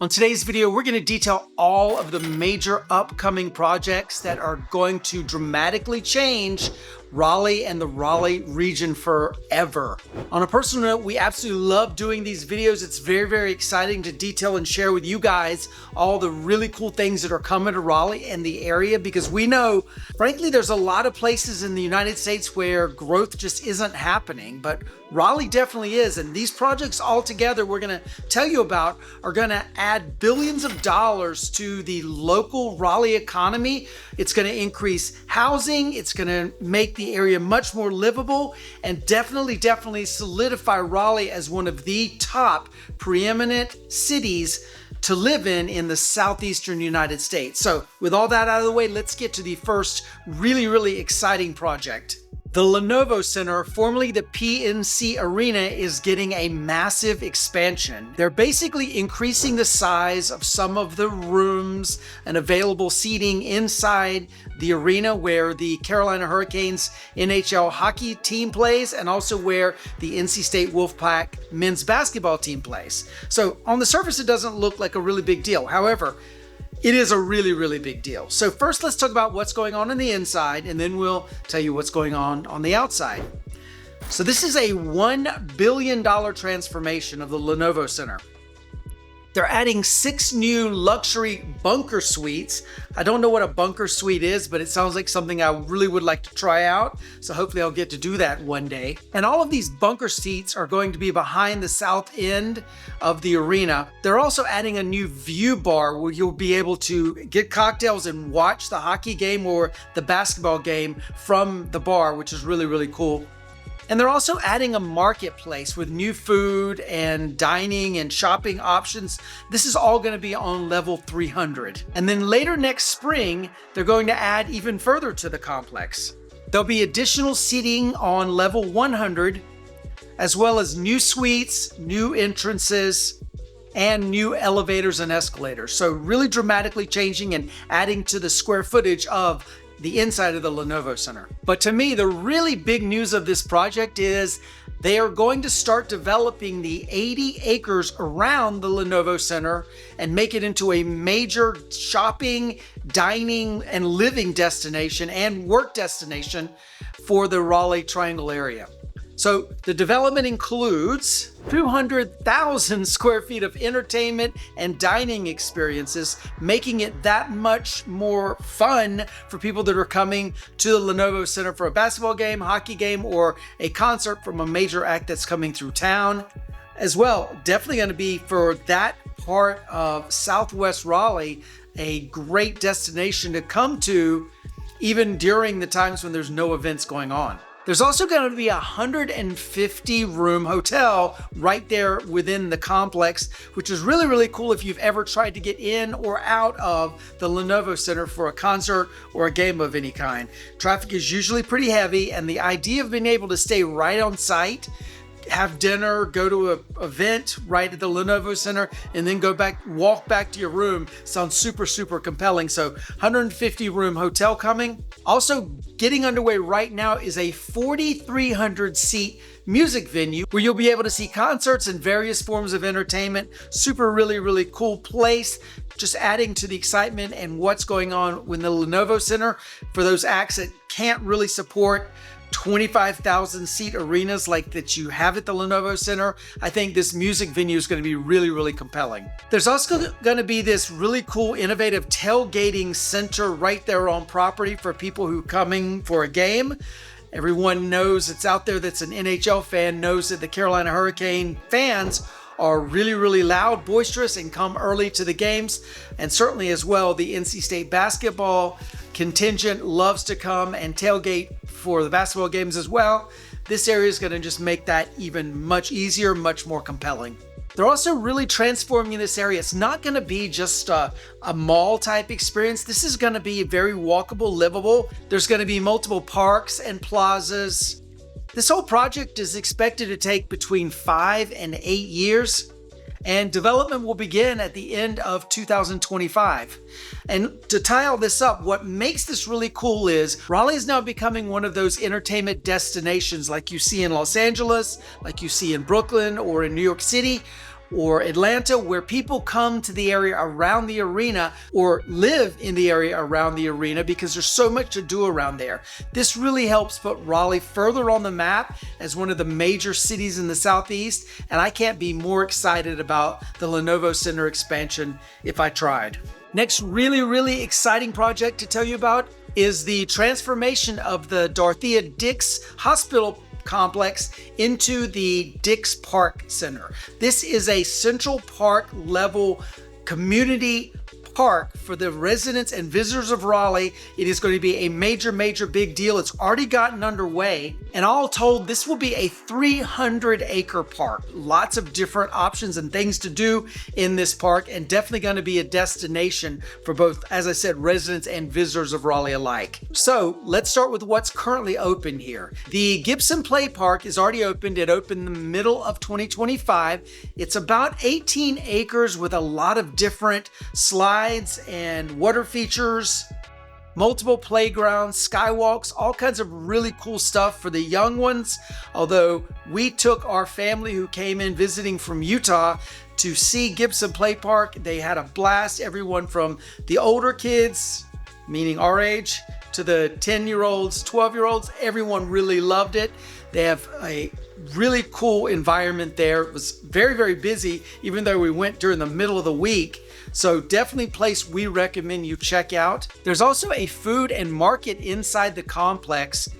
On today's video, we're going to detail all of the major upcoming projects that are going to dramatically change Raleigh and the Raleigh region forever. On a personal note, we absolutely love doing these videos. It's very, very exciting to detail and share with you guys all the really cool things that are coming to Raleigh and the area, because we know, frankly, there's a lot of places in the United States where growth just isn't happening, but Raleigh definitely is. And these projects all together we're going to tell you about are going to add billions of dollars to the local Raleigh economy. It's going to increase housing. It's going to make the area much more livable and definitely solidify Raleigh as one of the top preeminent cities to live in the southeastern United States. So with all that out of the way, let's get to the first really exciting project. The Lenovo Center, formerly the PNC Arena, is getting a massive expansion. They're basically increasing the size of some of the rooms and available seating inside the arena where the Carolina Hurricanes NHL hockey team plays, and also where the NC State Wolfpack men's basketball team plays. So on the surface, it doesn't look like a really big deal. However, it is a really big deal. So first, let's talk about what's going on the inside, and then we'll tell you what's going on the outside. So this is a $1 billion transformation of the Lenovo Center. They're adding 6 new luxury bunker suites. I don't know what a bunker suite is, but it sounds like something I really would like to try out. So hopefully I'll get to do that one day. And all of these bunker seats are going to be behind the south end of the arena. They're also adding a new view bar where you'll be able to get cocktails and watch the hockey game or the basketball game from the bar, which is really cool. And they're also adding a marketplace with new food and dining and shopping options. This is all going to be on level 300. And then later next spring, they're going to add even further to the complex. There'll be additional seating on level 100, as well as new suites, new entrances, and new elevators and escalators. So really dramatically changing and adding to the square footage of the inside of the Lenovo Center. But to me, the really big news of this project is they are going to start developing the 80 acres around the Lenovo Center and make it into a major shopping, dining, and living destination and work destination for the Raleigh Triangle area. So the development includes 200,000 square feet of entertainment and dining experiences, making it that much more fun for people that are coming to the Lenovo Center for a basketball game, hockey game, or a concert from a major act that's coming through town. As well, definitely going to be for that part of Southwest Raleigh, a great destination to come to even during the times when there's no events going on. There's also going to be a 150 room hotel right there within the complex, which is really cool if you've ever tried to get in or out of the Lenovo Center for a concert or a game of any kind. Traffic is usually pretty heavy, and the idea of being able to stay right on site, have dinner, go to an event right at the Lenovo Center, and then walk back to your room sounds super compelling. So 150 room hotel coming. Also getting underway right now is a 4,300 seat music venue where you'll be able to see concerts and various forms of entertainment. Super really cool place. Just adding to the excitement and what's going on with the Lenovo Center for those acts that can't really support 25,000 seat arenas like that you have at the Lenovo Center. I think this music venue is going to be really compelling. There's also going to be this really cool innovative tailgating center right there on property for people who are coming for a game. Everyone knows it's out there that's an NHL fan knows that the Carolina Hurricane fans are really loud, boisterous, and come early to the games. And certainly as well, the NC State basketball contingent loves to come and tailgate for the basketball games as well. This area is going to just make that even much easier, much more compelling. They're also really transforming this area. It's not going to be just a mall type experience. This is going to be very walkable, livable. There's going to be multiple parks and plazas. This whole project is expected to take between 5 and 8 years, and development will begin at the end of 2025. And to tie all this up, what makes this really cool is Raleigh is now becoming one of those entertainment destinations like you see in Los Angeles, like you see in Brooklyn or in New York City, or Atlanta, where people come to the area around the arena or live in the area around the arena because there's so much to do around there. This really helps put Raleigh further on the map as one of the major cities in the Southeast, and I can't be more excited about the Lenovo Center expansion if I tried. Next really exciting project to tell you about is the transformation of the Dorothea Dix Hospital complex into the Dix Park Center. This is a Central Park level community park for the residents and visitors of Raleigh. It is going to be a major big deal. It's already gotten underway, and all told, this will be a 300-acre park. Lots of different options and things to do in this park, and definitely going to be a destination for both, as I said, residents and visitors of Raleigh alike. So let's start with what's currently open here. The Gibson Play Park is already opened. It opened in the middle of 2025. It's about 18 acres with a lot of different slides and water features, multiple playgrounds, skywalks, all kinds of really cool stuff for the young ones. Although we took our family who came in visiting from Utah to see Gibson Play Park, they had a blast. Everyone from the older kids, meaning our age, to the 10-year-olds, 12-year-olds, everyone really loved it. They have a really cool environment there. It was very busy, even though we went during the middle of the week. So definitely a place we recommend you check out. There's also a food and market inside the complex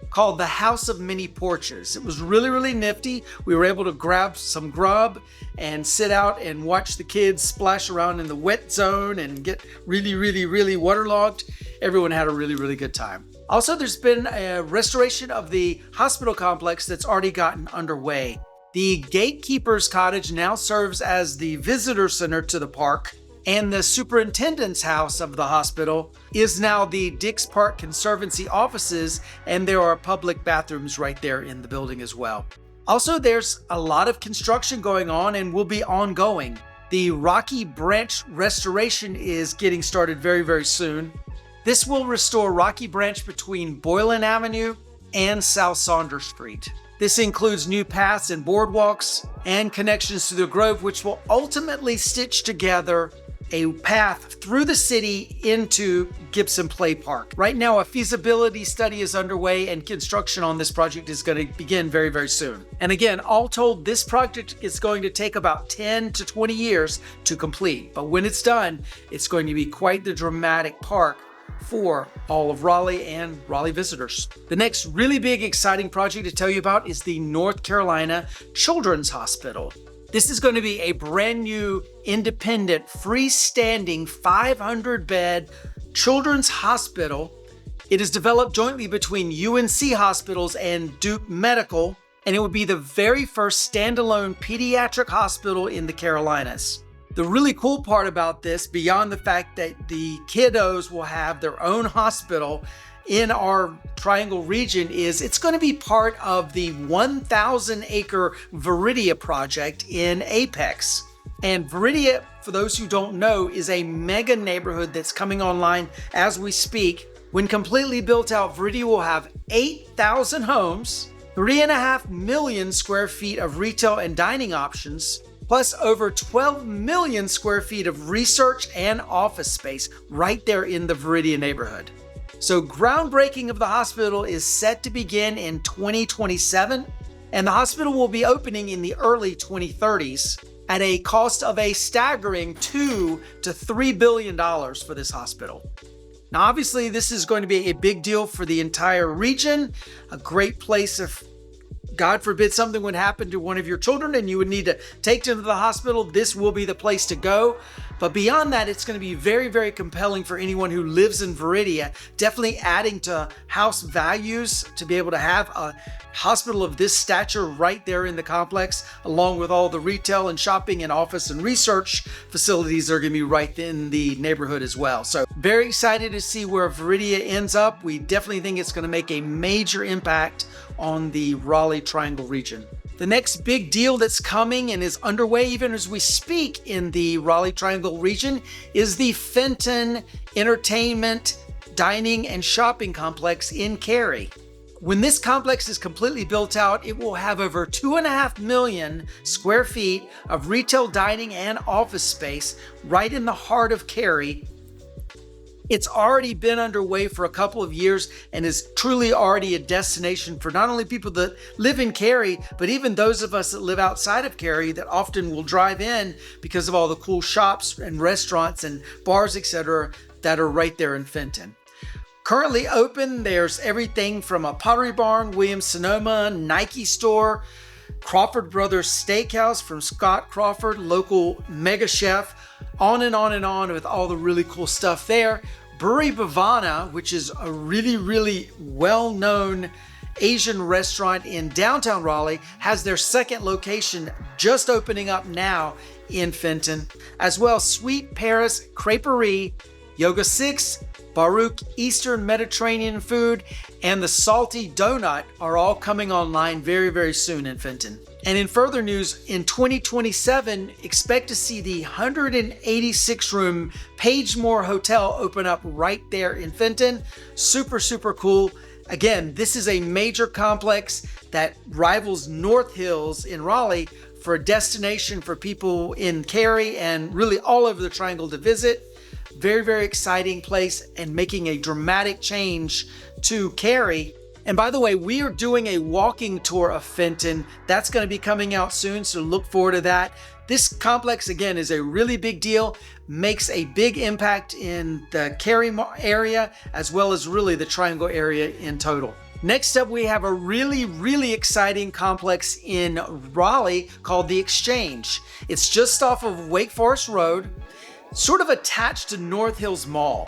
called the House of Many Porches. It was really nifty. We were able to grab some grub and sit out and watch the kids splash around in the wet zone and get really waterlogged. Everyone had a really good time. Also, there's been a restoration of the hospital complex that's already gotten underway. The Gatekeeper's Cottage now serves as the visitor center to the park, and the superintendent's house of the hospital is now the Dix Park Conservancy offices, and there are public bathrooms right there in the building as well. Also, there's a lot of construction going on and will be ongoing. The Rocky Branch restoration is getting started very soon. This will restore Rocky Branch between Boylan Avenue and South Saunders Street. This includes new paths and boardwalks and connections to the Grove, which will ultimately stitch together a path through the city into Gibson Play Park. Right now, a feasibility study is underway and construction on this project is going to begin very soon. And again, all told, this project is going to take about 10 to 20 years to complete. But when it's done, it's going to be quite the dramatic park for all of Raleigh and Raleigh visitors. The next really big exciting project to tell you about is the North Carolina Children's Hospital. This is going to be a brand new, independent, freestanding 500-bed children's hospital. It is developed jointly between UNC Hospitals and Duke Medical, and it would be the very first standalone pediatric hospital in the Carolinas. The really cool part about this, beyond the fact that the kiddos will have their own hospital in our Triangle region, is it's going to be part of the 1,000-acre Viridia project in Apex. And Viridia, for those who don't know, is a mega neighborhood that's coming online as we speak. When completely built out, Viridia will have 8,000 homes, 3.5 million square feet of retail and dining options, plus over 12 million square feet of research and office space right there in the Viridia neighborhood. So groundbreaking of the hospital is set to begin in 2027, and the hospital will be opening in the early 2030s at a cost of a staggering $2 to $3 billion for this hospital. Now, obviously, this is going to be a big deal for the entire region, a great place if God forbid something would happen to one of your children and you would need to take them to the hospital. This will be the place to go. But beyond that, it's going to be very compelling for anyone who lives in Viridia, definitely adding to house values to be able to have a hospital of this stature right there in the complex, along with all the retail and shopping and office and research facilities that are going to be right in the neighborhood as well. So very excited to see where Viridia ends up. We definitely think it's going to make a major impact on the Raleigh Triangle region. The next big deal that's coming and is underway even as we speak in the Raleigh Triangle region is the Fenton Entertainment, Dining, and Shopping Complex in Cary. When this complex is completely built out, it will have over 2.5 million square feet of retail, dining, and office space right in the heart of Cary. It's already been underway for a couple of years and is truly already a destination for not only people that live in Cary, but even those of us that live outside of Cary that often will drive in because of all the cool shops and restaurants and bars, etc., that are right there in Fenton. Currently open, there's everything from a Pottery Barn, Williams-Sonoma, Nike store, Crawford Brothers Steakhouse from Scott Crawford, local mega chef, on and on and on with all the really cool stuff there. Burri Bhavana, which is a really well-known Asian restaurant in downtown Raleigh, has their second location just opening up now in Fenton. As well, Sweet Paris Creperie, Yoga 6, Baruch Eastern Mediterranean Food, and the Salty Donut are all coming online very soon in Fenton. And in further news, in 2027, expect to see the 186-room Pagemore Hotel open up right there in Fenton. Super cool. Again, this is a major complex that rivals North Hills in Raleigh for a destination for people in Cary and really all over the Triangle to visit. Very exciting place and making a dramatic change to Cary. And by the way, we are doing a walking tour of Fenton. That's going to be coming out soon, so look forward to that. This complex, again, is a really big deal, makes a big impact in the Cary area, as well as really the Triangle area in total. Next up, we have a really exciting complex in Raleigh called the Exchange. It's just off of Wake Forest Road, sort of attached to North Hills Mall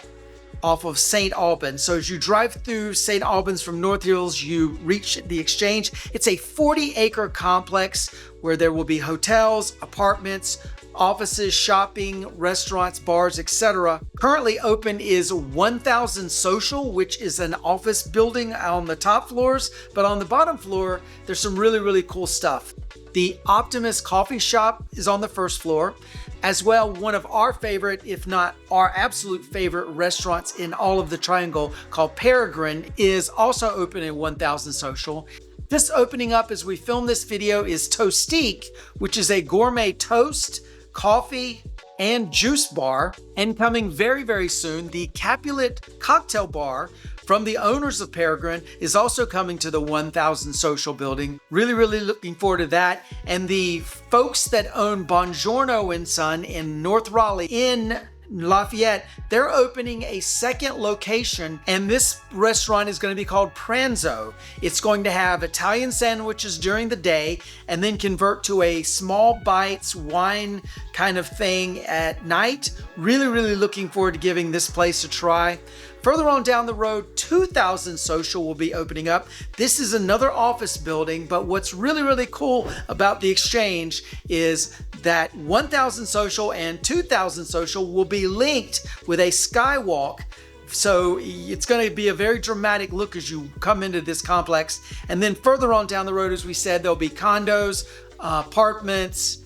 off of St. Albans. So as you drive through St. Albans from North Hills, you reach the Exchange. It's a 40-acre complex where there will be hotels, apartments, offices, shopping, restaurants, bars, etc. Currently open is 1000 Social, which is an office building on the top floors, but on the bottom floor, there's some really cool stuff. The Optimus Coffee Shop is on the first floor. As well, one of our favorite, if not our absolute favorite restaurants in all of the Triangle called Peregrine is also open in 1000 Social. Just opening up as we film this video is Toastique, which is a gourmet toast, coffee, and juice bar. And coming very soon, the Capulet Cocktail Bar from the owners of Peregrine is also coming to the 1000 Social building. Really looking forward to that. And the folks that own Buongiorno & Son in North Raleigh in Lafayette, they're opening a second location, and this restaurant is going to be called Pranzo. It's going to have Italian sandwiches during the day and then convert to a small bites wine kind of thing at night. Really looking forward to giving this place a try. Further on down the road, 2000 Social will be opening up. This is another office building, but what's really cool about the Exchange is that 1000 Social and 2000 Social will be linked with a skywalk. So it's going to be a very dramatic look as you come into this complex. And then further on down the road, as we said, there'll be condos, apartments,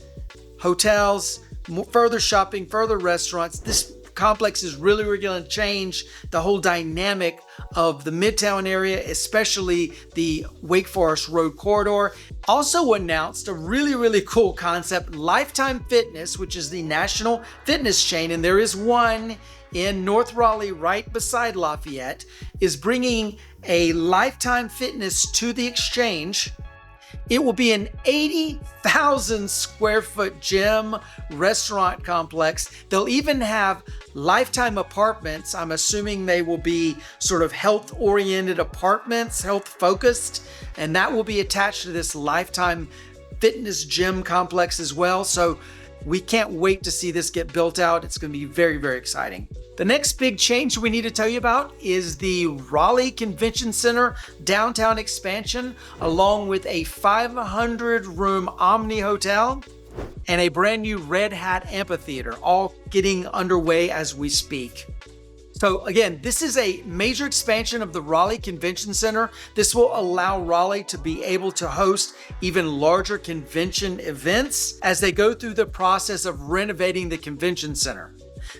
hotels, further shopping, further restaurants. This complex is really going to change the whole dynamic of the Midtown area, especially the Wake Forest Road corridor. Also announced a really cool concept, Lifetime Fitness, which is the national fitness chain, and there is one in North Raleigh right beside Lafayette, is bringing a Lifetime Fitness to the Exchange. It will be an 80,000 square foot gym restaurant complex. They'll even have Lifetime apartments. I'm assuming they will be sort of health-oriented apartments, health-focused, and that will be attached to this Lifetime Fitness gym complex as well. So we can't wait to see this get built out. It's going to be very exciting. The next big change we need to tell you about is the Raleigh Convention Center downtown expansion, along with a 500-room Omni Hotel and a brand new Red Hat Amphitheater, all getting underway as we speak. So again, this is a major expansion of the Raleigh Convention Center. This will allow Raleigh to be able to host even larger convention events as they go through the process of renovating the convention center.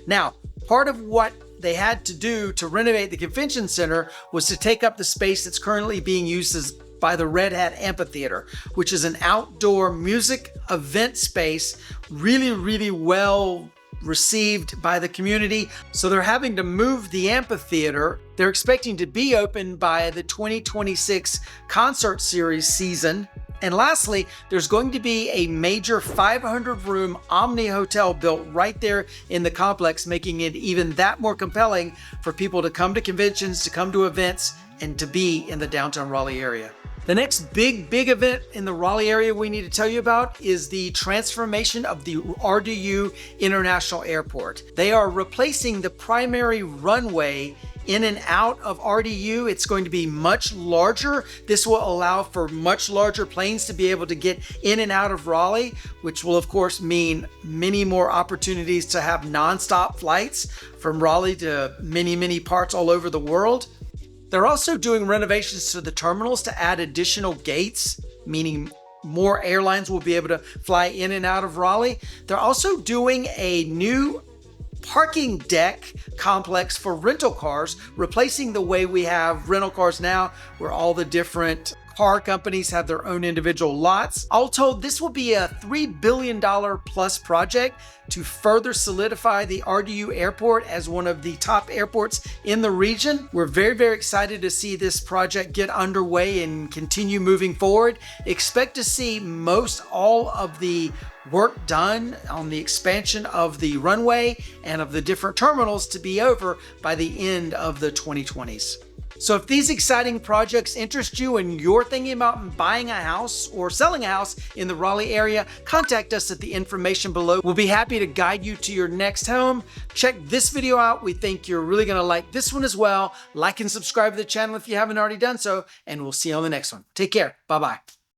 Now, part of what they had to do to renovate the convention center was to take up the space that's currently being used by the Red Hat Amphitheater, which is an outdoor music event space, really well received by the community. So they're having to move the amphitheater. They're expecting to be open by the 2026 concert series season. And lastly, there's going to be a major 500-room Omni hotel built right there in the complex, making it even that more compelling for people to come to conventions, to come to events, and to be in the downtown Raleigh area. The next big event in the Raleigh area we need to tell you about is the transformation of the RDU International Airport. They are replacing the primary runway in and out of RDU. It's going to be much larger. This will allow for much larger planes to be able to get in and out of Raleigh, which will of course mean many more opportunities to have nonstop flights from Raleigh to many parts all over the world. They're also doing renovations to the terminals to add additional gates, meaning more airlines will be able to fly in and out of Raleigh. They're also doing a new parking deck complex for rental cars, replacing the way we have rental cars now, where all the different car companies have their own individual lots. All told, this will be a $3 billion plus project to further solidify the RDU Airport as one of the top airports in the region. We're very excited to see this project get underway and continue moving forward. Expect to see most all of the work done on the expansion of the runway and of the different terminals to be over by the end of the 2020s. So if these exciting projects interest you and you're thinking about buying a house or selling a house in the Raleigh area, contact us at the information below. We'll be happy to guide you to your next home. Check this video out. We think you're really going to like this one as well. Like and subscribe to the channel if you haven't already done so, and we'll see you on the next one. Take care. Bye-bye.